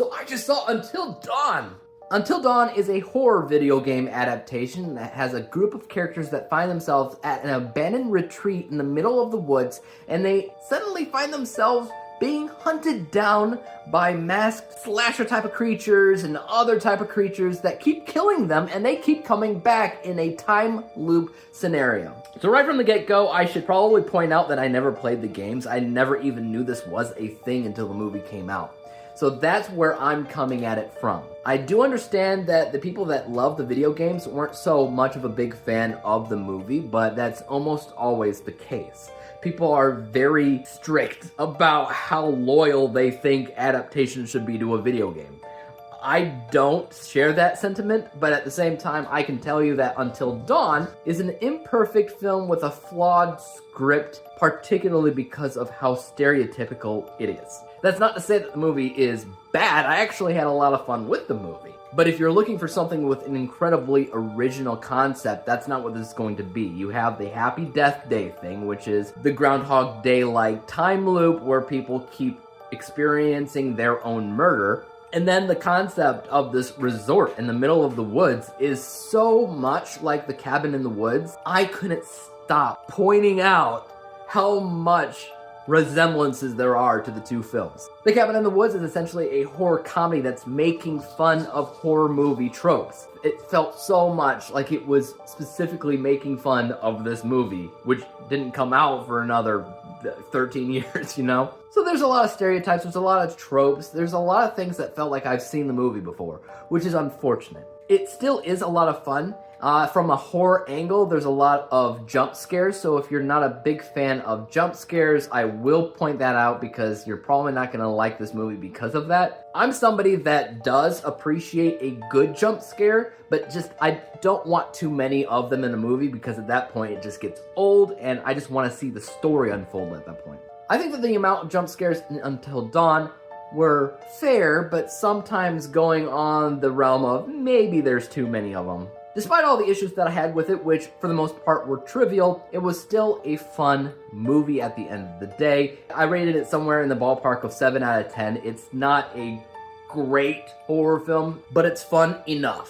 So I just saw Until Dawn. Until Dawn is a horror video game adaptation that has a group of characters that find themselves at an abandoned retreat in the middle of the woods, and they suddenly find themselves being hunted down by masked slasher type of creatures and other type of creatures that keep killing them, and they keep coming back in a time loop scenario. So right from the get-go, I should probably point out that I never played the games. I never even knew this was a thing until the movie came out. So that's where I'm coming at it from. I do understand that the people that love the video games weren't so much of a big fan of the movie, but that's almost always the case. People are very strict about how loyal they think adaptations should be to a video game. I don't share that sentiment, but at the same time, I can tell you that Until Dawn is an imperfect film with a flawed script, particularly because of how stereotypical it is. That's not to say that the movie is bad. I actually had a lot of fun with the movie. But if you're looking for something with an incredibly original concept, that's not what this is going to be. You have the Happy Death Day thing, which is the Groundhog Day-like time loop where people keep experiencing their own murder. And then the concept of this resort in the middle of the woods is so much like The Cabin in the Woods. I couldn't stop pointing out how much resemblances there are to the two films. The Cabin in the Woods is essentially a horror comedy that's making fun of horror movie tropes. It felt so much like it was specifically making fun of this movie, which didn't come out for another 13 years, you know? So there's a lot of stereotypes, there's a lot of tropes, there's a lot of things that felt like I've seen the movie before, which is unfortunate. It still is a lot of fun. From a horror angle, there's a lot of jump scares, so if you're not a big fan of jump scares, I will point that out because you're probably not going to like this movie because of that. I'm somebody that does appreciate a good jump scare, but just I don't want too many of them in a movie because at that point it just gets old and I just want to see the story unfold at that point. I think that the amount of jump scares in Until Dawn were fair, but sometimes going on the realm of maybe there's too many of them. Despite all the issues that I had with it, which for the most part were trivial, it was still a fun movie at the end of the day. I rated it somewhere in the ballpark of 7 out of 10. It's not a great horror film, but it's fun enough.